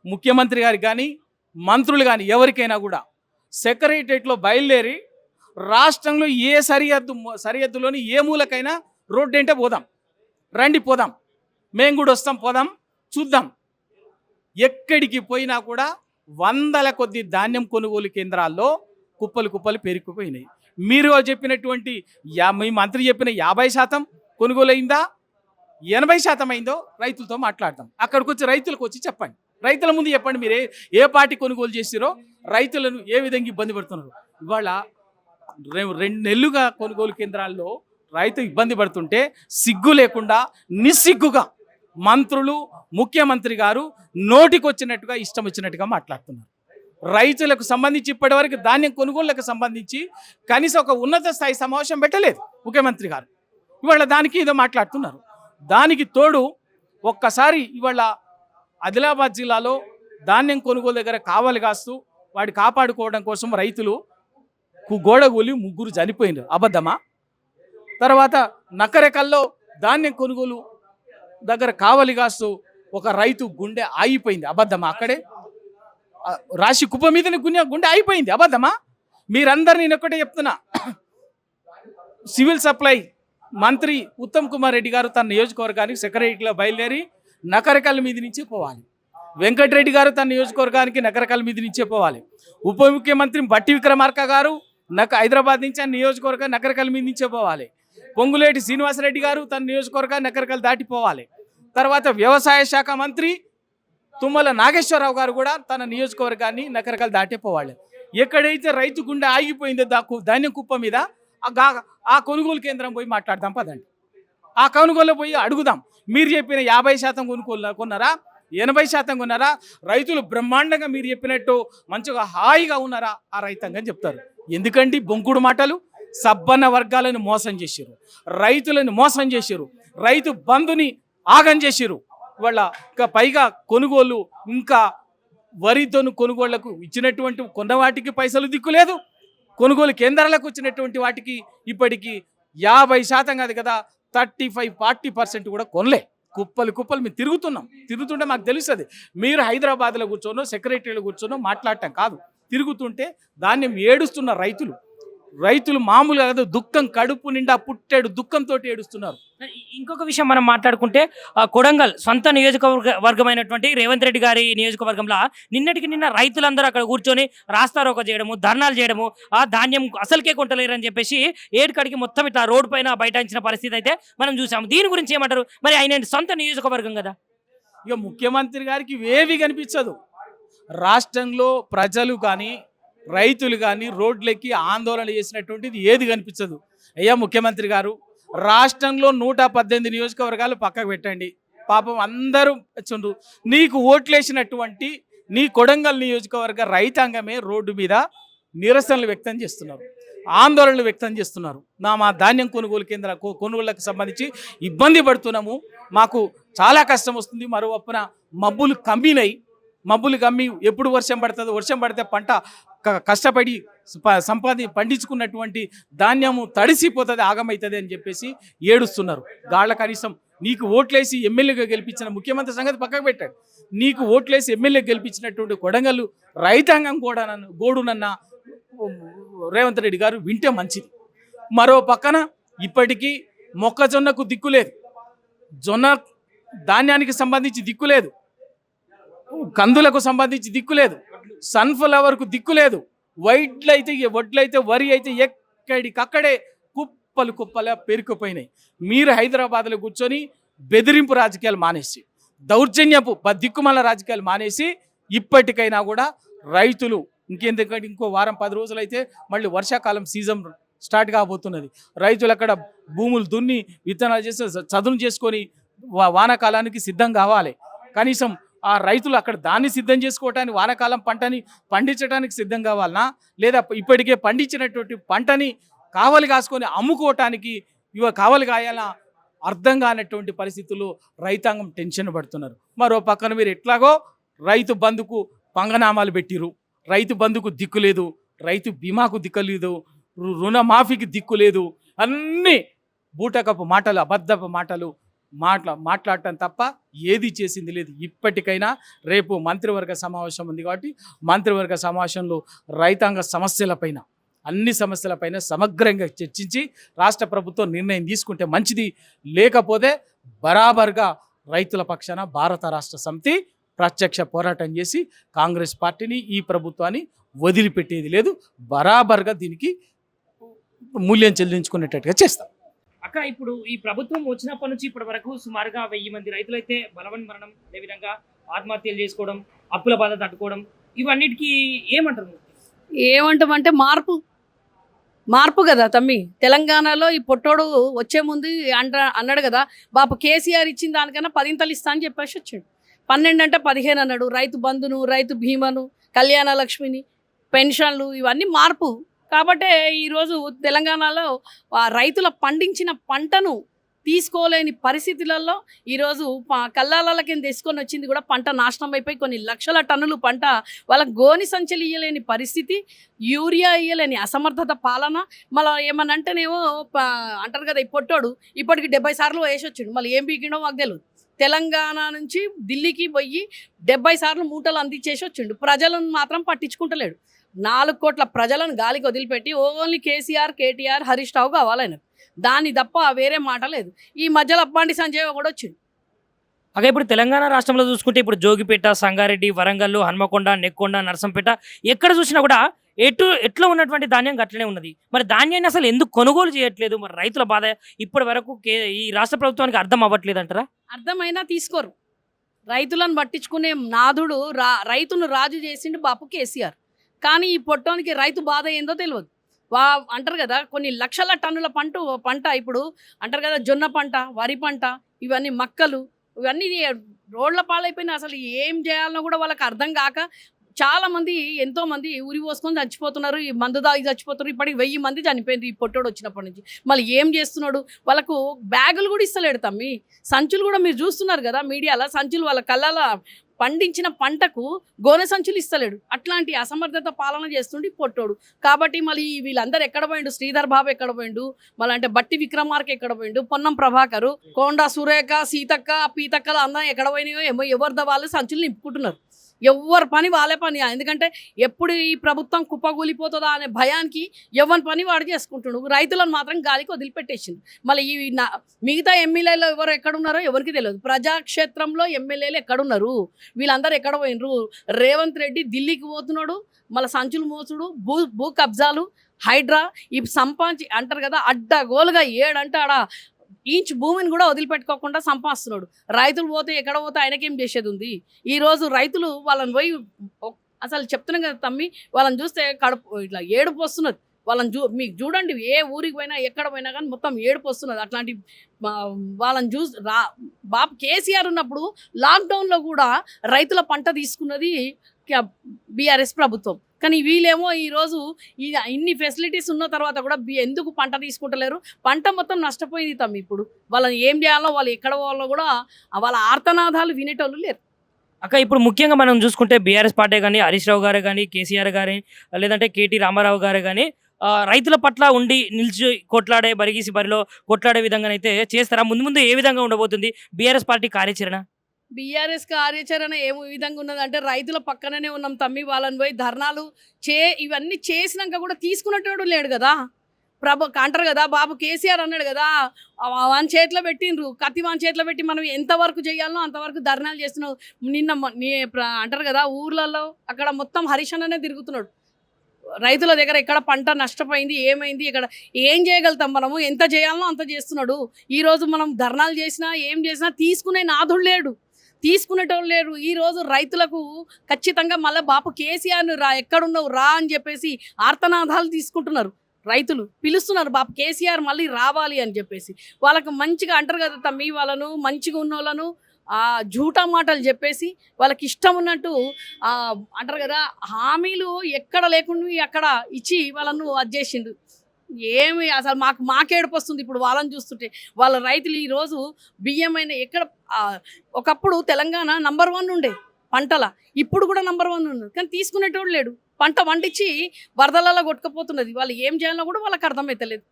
ముఖ్యమంత్రి గారికి కానీ మంత్రులు కానీ ఎవరికైనా కూడా సెక్రటరియట్లో బయలుదేరి రాష్ట్రంలో ఏ సరిహద్దులోని ఏ మూలకైనా రోడ్డు అంటే పోదాం, రండి పోదాం. మేము కూడా వస్తాం, పోదాం, చూద్దాం. ఎక్కడికి పోయినా కూడా వందల కొద్ది ధాన్యం కొనుగోలు కేంద్రాల్లో కుప్పలు కుప్పలు పెరిగిపోయినాయి. మీరు చెప్పినటువంటి మీ మంత్రి చెప్పిన 50% కొనుగోలు అయిందా, 80% అయిందో రైతులతో మాట్లాడతాం. అక్కడికి వచ్చి రైతులకు వచ్చి చెప్పండి, రైతుల ముందు చెప్పండి మీరు ఏ పార్టీ కొనుగోలు చేసిరో, రైతులను ఏ విధంగా ఇబ్బంది పడుతున్నారు. ఇవాళ 2 నెలలుగా కొనుగోలు కేంద్రాల్లో రైతు ఇబ్బంది పడుతుంటే సిగ్గు లేకుండా నిస్సిగ్గుగా మంత్రులు, ముఖ్యమంత్రి గారు నోటికొచ్చినట్టుగా ఇష్టం వచ్చినట్టుగా మాట్లాడుతున్నారు. రైతులకు సంబంధించి ఇప్పటివరకు ధాన్యం కొనుగోళ్లకు సంబంధించి కనీసం ఒక ఉన్నత స్థాయి సమావేశం పెట్టలేదు ముఖ్యమంత్రి గారు. ఇవాళ దానికి ఏదో మాట్లాడుతున్నారు. దానికి తోడు ఒక్కసారి ఇవాళ ఆదిలాబాద్ జిల్లాలో ధాన్యం కొనుగోలు దగ్గర కావలి కాస్తూ వాడి కాపాడుకోవడం కోసం రైతులు గోడగూలి 3 చనిపోయినారు. అబద్ధమా? తర్వాత నకరేకల్లో ధాన్యం కొనుగోలు దగ్గర కావలి కాస్తూ ఒక రైతు గుండె ఆగిపోయింది. అబద్ధమా? అక్కడే రాశి కుప్ప మీదనే గుండె ఆగిపోయింది. అబద్ధమా? మీరందరూ నేను ఒకటే చెప్తున్నా, సివిల్ సప్లై మంత్రి ఉత్తమ్ కుమార్ రెడ్డి గారు తన నియోజకవర్గానికి సెక్రటరీలో బయలుదేరి నకరకల్ మీద నుంచే పోవాలి. వెంకటరెడ్డి గారు తన నియోజకవర్గానికి నకరకల్ మీద నుంచే పోవాలి. ఉప ముఖ్యమంత్రి బట్టి విక్రమార్క గారు హైదరాబాద్ నుంచి ఆ నియోజకవర్గం నకరకల్ మీద నుంచే పోవాలి. పొంగులేటి శ్రీనివాసరెడ్డి గారు తన నియోజకవర్గాన్ని నకరకల్ దాటిపోవాలి. తర్వాత వ్యవసాయ శాఖ మంత్రి తుమ్మల నాగేశ్వరరావు గారు కూడా తన నియోజకవర్గాన్ని నకరకల్ దాటిపోవాలి. ఎక్కడైతే రైతు గుండె ఆగిపోయిందో ధాన్యం కుప్ప మీద ఆ కొనుగోలు కేంద్రం పోయి మాట్లాడదాం పదండి. ఆ కొనుగోలు పోయి అడుగుదాం, మీరు చెప్పిన 50% కొనుగోలు కొన్నారా, 80% కొన్నారా, రైతులు బ్రహ్మాండంగా మీరు చెప్పినట్టు మంచిగా హాయిగా ఉన్నారా, ఆ రైతాంగం చెప్తారు. ఎందుకంటే బొంకుడు మాటలు. సబ్బన్న వర్గాలను మోసం చేశారు, రైతులను మోసం చేశారు, రైతు బంధుని ఆగం చేశారు. వాళ్ళ పైగా కొనుగోలు ఇంకా వరితో కొనుగోళ్లకు ఇచ్చినటువంటి కొన్న వాటికి పైసలు దిక్కులేదు, కొనుగోలు కేంద్రాలకు వచ్చినటువంటి వాటికి ఇప్పటికీ 50% కాదు కదా 35-40% కూడా కొనలే. కుప్పలు కుప్పలు మేము తిరుగుతుంటే మాకు తెలుస్తుంది. మీరు హైదరాబాద్లో కూర్చోనో సెక్రటరీలో కూర్చోనో మాట్లాడటం కాదు, తిరుగుతుంటే ధాన్యం ఏడుస్తున్న రైతులు మామూలుగా కాదు, దుఃఖం కడుపు నిండా పుట్టాడు దుఃఖంతో ఏడుస్తున్నారు. ఇంకొక విషయం మనం మాట్లాడుకుంటే కొడంగల్ సొంత నియోజకవర్గమైనటువంటి రేవంత్ రెడ్డి గారి నియోజకవర్గంలో నిన్నటికి నిన్న రైతులందరూ అక్కడ కూర్చొని రాస్తారోకో చేయడము, ధర్నాలు చేయడము, ఆ ధాన్యం అసలుకే కొంటలేరని చెప్పేసి ఏడుకడికి మొత్తం ఇట్లా రోడ్డు పైన బైఠాయించిన పరిస్థితి అయితే మనం చూసాము. దీని గురించి ఏమంటారు? మరి ఆయన సొంత నియోజకవర్గం కదా. ఇక ముఖ్యమంత్రి గారికి ఇవేవి కనిపించదు. రాష్ట్రంలో ప్రజలు కానీ రైతులు కానీ రోడ్లెక్కి ఆందోళన చేసినటువంటిది ఏది కనిపించదు. అయ్యా ముఖ్యమంత్రి గారు, రాష్ట్రంలో 118 నియోజకవర్గాలు పక్కకు పెట్టండి, పాపం అందరూ వచ్చుండ్రు. నీకు ఓట్లేసినటువంటి నీ కొడంగల్ నియోజకవర్గ రైతాంగమే రోడ్డు మీద నిరసనలు వ్యక్తం చేస్తున్నారు, ఆందోళనలు వ్యక్తం చేస్తున్నారు. మా ధాన్యం కొనుగోళ్లకు సంబంధించి ఇబ్బంది పడుతున్నాము, మాకు చాలా కష్టం వస్తుంది. మరోవైపున మబ్బులు కమ్మి ఎప్పుడు వర్షం పడుతుందో, వర్షం పడితే పంట కష్టపడి పండించుకున్నటువంటి ధాన్యము తడిసిపోతుంది, ఆగమవుతుంది అని చెప్పేసి ఏడుస్తున్నారు. గాళ్ళ కనీసం నీకు ఓట్లేసి ఎమ్మెల్యేగా గెలిపించిన ముఖ్యమంత్రి సంగతి పక్కకు పెట్టాడు, నీకు ఓట్లేసి ఎమ్మెల్యే గెలిపించినటువంటి కొడంగల్ రైతాంగం కూడా గోడునన్న రేవంత్ రెడ్డి గారు వింటే మంచిది. మరో పక్కన ఇప్పటికీ మొక్కజొన్నకు దిక్కులేదు, జొన్న ధాన్యానికి సంబంధించి దిక్కులేదు, కందులకు సంబంధించి దిక్కులేదు, సన్ఫ్లవర్కు దిక్కులేదు, వడ్లైతే వరి అయితే ఎక్కడికక్కడే కుప్పలు కుప్పలా పెరిగిపోయినాయి. మీరు హైదరాబాద్లో కూర్చొని బెదిరింపు రాజకీయాలు మానేసి, దౌర్జన్యపు దిక్కుమల రాజకీయాలు మానేసి ఇప్పటికైనా కూడా రైతులు ఇంకెందుకంటే ఇంకో వారం 10 రోజులు అయితే మళ్ళీ వర్షాకాలం సీజన్ స్టార్ట్ కాబోతున్నది. రైతులు అక్కడ భూములు దున్ని విత్తనాలు చేసి చదును చేసుకొని వానాకాలానికి సిద్ధం కావాలి. కనీసం ఆ రైతులు అక్కడ దాన్ని సిద్ధం చేసుకోవటానికి వానాకాలం పంటని పండించడానికి సిద్ధం కావాలనా, లేదా ఇప్పటికే పండించినటువంటి పంటని కావలి కాసుకొని అమ్ముకోవటానికి కావలి కాయాలనా అర్థం కానటువంటి పరిస్థితుల్లో రైతాంగం టెన్షన్ పడుతున్నారు. మరో పక్కన మీరు ఎట్లాగో రైతు బంధుకు పంగనామాలు పెట్టిరు, రైతు బంధుకు దిక్కు లేదు, రైతు బీమాకు దిక్కు లేదు, రుణమాఫీకి దిక్కు లేదు, అన్నీ బూటకపు మాటలు, అబద్ధపు మాటలు మాట్లాడటం తప్ప ఏది చేసింది లేదు. ఇప్పటికైనా రేపు మంత్రివర్గ సమావేశం ఉంది కాబట్టి మంత్రివర్గ సమావేశంలో రైతాంగ సమస్యలపైన, అన్ని సమస్యలపైన సమగ్రంగా చర్చించి రాష్ట్ర ప్రభుత్వం నిర్ణయం తీసుకుంటే మంచిది. లేకపోతే బరాబర్గా రైతుల పక్షాన భారత రాష్ట్ర సమితి ప్రత్యక్ష పోరాటం చేసి కాంగ్రెస్ పార్టీని, ఈ ప్రభుత్వాన్ని వదిలిపెట్టేది లేదు. బరాబర్గా దీనికి మూల్యం చెల్లించుకునేటట్టుగా చేస్తాం. అక్క, ఇప్పుడు ఈ ప్రభుత్వం వచ్చినప్పటి నుంచి ఇప్పటి వరకు సుమారుగా 1000 మంది రైతులైతే బలవన్మరణం, అదేవిధంగా ఆత్మహత్యలు చేసుకోవడం, అప్పుల బాధ తట్టుకోవడం, ఇవన్నిటికీ ఏమంటారు? ఏమంటామంటే మార్పు కదా తమ్మి. తెలంగాణలో ఈ పొట్టోడు వచ్చే ముందు అన్నాడు కదా, బాపు కేసీఆర్ ఇచ్చిన దానికన్నా 10 ఇస్తా అని చెప్పేసి వచ్చాడు. 12 అంటే 15 అన్నాడు. రైతు బంధును, రైతు బీమాను, కళ్యాణ లక్ష్మిని, పెన్షన్లు, ఇవన్నీ మార్పు. కాబట్టి ఈరోజు తెలంగాణలో రైతుల పండించిన పంటను తీసుకోలేని పరిస్థితులలో ఈరోజు కల్లాలకి తీసుకొని వచ్చింది కూడా పంట నాశనం అయిపోయి కొన్ని లక్షల టన్నులు పంట వాళ్ళకి గోని సంచులు ఇయ్యలేని పరిస్థితి, యూరియా ఇయ్యలేని అసమర్థత పాలన. మళ్ళీ ఏమన్నా అంటేనేమో అంటారు కదా, ఈ పొట్టోడు ఇప్పటికి 70 సార్లు వేసి వచ్చిండు. మళ్ళీ ఏం పీకిండో మాకు తెలియదు. తెలంగాణ నుంచి ఢిల్లీకి పోయి 70 సార్లు మూటలు అందించేసి వచ్చిండు. ప్రజలను మాత్రం పట్టించుకుంటలేడు. 4 కోట్ల ప్రజలను గాలికి వదిలిపెట్టి ఓన్లీ కేసీఆర్, కేటీఆర్, హరీష్ రావు కావాలని, దాని తప్ప వేరే మాట లేదు. ఈ మధ్యలో అబ్బాండి సంజయ్ కూడా వచ్చింది. అదే ఇప్పుడు తెలంగాణ రాష్ట్రంలో చూసుకుంటే ఇప్పుడు జోగిపేట, సంగారెడ్డి, వరంగల్, హన్మకొండ, నెక్కొండ, నర్సంపేట ఎక్కడ చూసినా కూడా ఎట్లా ఉన్నటువంటి ధాన్యం అట్లనే ఉన్నది. మరి ధాన్యాన్ని అసలు ఎందుకు కొనుగోలు చేయట్లేదు? మరి రైతుల బాధ ఇప్పటి వరకు ఈ రాష్ట్ర ప్రభుత్వానికి అర్థం అవ్వట్లేదు అంటారా? అర్థమైనా తీసుకోరు. రైతులను పట్టించుకునే నాదుడు రైతును రాజు చేసిండు బాపు కేసీఆర్. కానీ ఈ పొట్టోనికి రైతు బాధ ఏందో తెలియదు. అంటారు కదా, కొన్ని లక్షల టన్నుల పంట ఇప్పుడు అంటారు కదా, జొన్న పంట, వరి పంట, ఇవన్నీ మక్కలు, ఇవన్నీ రోడ్ల పాలైపోయినా అసలు ఏం చేయాలనో కూడా వాళ్ళకి అర్థం కాక చాలామంది, ఎంతోమంది ఉరి పోసుకొని చచ్చిపోతున్నారు. ఈ మందు దాగి చచ్చిపోతున్నారు. ఇప్పటికి 1000 మంది చనిపోయింది ఈ పొట్టోడు వచ్చినప్పటి నుంచి. మళ్ళీ ఏం చేస్తున్నాడు? వాళ్ళకు బ్యాగులు కూడా ఇస్తలేడు తమ్మి. సంచులు కూడా మీరు చూస్తున్నారు కదా మీడియాలో, సంచులు వాళ్ళ కళ్ళ పండించిన పంటకు గోనె సంచులు ఇస్తలేడు. అట్లాంటి అసమర్థత పాలన చేస్తుండి పొట్టోడు. కాబట్టి మళ్ళీ వీళ్ళందరూ ఎక్కడ పోయిండు? శ్రీధర్ బాబు ఎక్కడ పోయిండు? మళ్ళీ అంటే బట్టి విక్రమార్క ఎక్కడ పోయిండు? పొన్నం ప్రభాకరు, కొండ సురేఖ, సీతక్క, పీతక్కలు అందరం ఎక్కడ పోయినాయో ఏమో. ఎవరిదో వాళ్ళు సంచులు నింపుకుంటున్నారు. ఎవరి పని వాళ్ళే పని. ఎందుకంటే ఎప్పుడు ఈ ప్రభుత్వం కుప్పగూలిపోతుందా అనే భయానికి ఎవరి పని వాడు చేసుకుంటున్నాడు. రైతులను మాత్రం గాలికి వదిలిపెట్టేసింది. మళ్ళీ ఈ మిగతా ఎమ్మెల్యేలు ఎవరు ఎక్కడున్నారో ఎవరికి తెలియదు. ప్రజాక్షేత్రంలో ఎమ్మెల్యేలు ఎక్కడున్నారు? వీళ్ళందరూ ఎక్కడ పోయినరు? రేవంత్ రెడ్డి ఢిల్లీకి పోతున్నాడు. మళ్ళీ సంచులు మోసుడు, భూ కబ్జాలు, హైడ్రా, ఈ సంపాదించి అంటారు కదా, అడ్డగోలుగా ఏడంటే ఆడ ఇంచ్ భూమిని కూడా వదిలిపెట్టుకోకుండా సంపాదిస్తున్నాడు. రైతులు పోతే ఎక్కడ పోతే ఆయనకేం చేసేది ఉంది? ఈరోజు రైతులు వాళ్ళని పోయి అసలు చెప్తున్నాం కదా తమ్మి, వాళ్ళని చూస్తే కడుపు ఇట్లా ఏడుపు వస్తున్నది. వాళ్ళని మీకు చూడండి, ఏ ఊరికి పోయినా ఎక్కడ పోయినా కానీ మొత్తం ఏడుపు వస్తున్నది. అట్లాంటి వాళ్ళని బాబు కేసీఆర్ ఉన్నప్పుడు లాక్డౌన్లో కూడా రైతుల పంట తీసుకున్నది బీఆర్ఎస్ ప్రభుత్వం. కానీ వీళ్ళేమో ఈరోజు ఇన్ని ఫెసిలిటీస్ ఉన్న తర్వాత కూడా ఎందుకు పంట తీసుకుంటలేరు? పంట మొత్తం నష్టపోయింది తమ్మి. ఇప్పుడు వాళ్ళని ఏం చేయాలో, వాళ్ళు ఎక్కడ పోవాలో కూడా వాళ్ళ ఆర్తనాదాలు వినేటోళ్ళు లేరు. అక్క, ఇప్పుడు ముఖ్యంగా మనం చూసుకుంటే బీఆర్ఎస్ పార్టీ కానీ, హరీష్ రావు గారే కానీ, కేసీఆర్ గారే, లేదంటే కేటీ రామారావు గారే కానీ రైతుల పట్ల ఉండి నిలిచి కొట్లాడే, బరిగీసి బరిలో కొట్లాడే విధంగానైతే చేస్తారా? ముందు ఏ విధంగా ఉండబోతుంది బీఆర్ఎస్ పార్టీ కార్యాచరణ? బీఆర్ఎస్ కార్యాచరణ ఏమో విధంగా ఉన్నదంటే, రైతుల పక్కననే ఉన్నాం తమ్మి. వాళ్ళని పోయి ధర్నాలు ఇవన్నీ చేసినాక కూడా తీసుకునేటోడు లేడు కదా. అంటారు కదా, బాబు కేసీఆర్ అన్నాడు కదా, వాని చేతిలో పెట్టిండ్రు కత్తి, వాని చేతిలో పెట్టి మనం ఎంతవరకు చేయాలనో అంతవరకు ధర్నాలు చేస్తున్నావు. అంటారు కదా, ఊర్లలో అక్కడ మొత్తం హరీష్ అన్ననే తిరుగుతున్నాడు. రైతుల దగ్గర ఎక్కడ పంట నష్టపోయింది, ఏమైంది, ఇక్కడ ఏం చేయగలుగుతాం మనము? ఎంత చేయాలనో అంత చేస్తున్నాడు. ఈరోజు మనం ధర్నాలు చేసినా ఏం చేసినా తీసుకునే నాథుడు లేడు, తీసుకునేటోళ్ళు లేరు. ఈరోజు రైతులకు ఖచ్చితంగా మళ్ళీ బాపు కేసీఆర్ను ఎక్కడున్నావు రా అని చెప్పేసి ఆర్తనాదాలు తీసుకుంటున్నారు. రైతులు పిలుస్తున్నారు, బాపు కేసీఆర్ మళ్ళీ రావాలి అని చెప్పేసి. వాళ్ళకు మంచిగా అంటారు కదా తమ్మి, వాళ్ళను మంచిగా ఉన్న వాళ్ళను జూటా మాటలు చెప్పేసి వాళ్ళకి ఇష్టం ఉన్నట్టు అంటారు కదా, హామీలు ఎక్కడ లేకుండా అక్కడ ఇచ్చి వాళ్ళను అది చేసిండు. ఏమి అసలు మాకేడుపు వస్తుంది ఇప్పుడు వాళ్ళని చూస్తుంటే. వాళ్ళ రైతులు ఈరోజు బియ్యమైన ఎక్కడ ఒకప్పుడు తెలంగాణ నంబర్ 1 ఉండే పంటల, ఇప్పుడు కూడా నంబర్ 1 ఉన్నది. కానీ తీసుకునేటోడు లేడు. పంట వండించి వరదలలో కొట్టుకుపోతున్నది. వాళ్ళు ఏం చేయాలో కూడా వాళ్ళకి అర్థమవుతలేదు.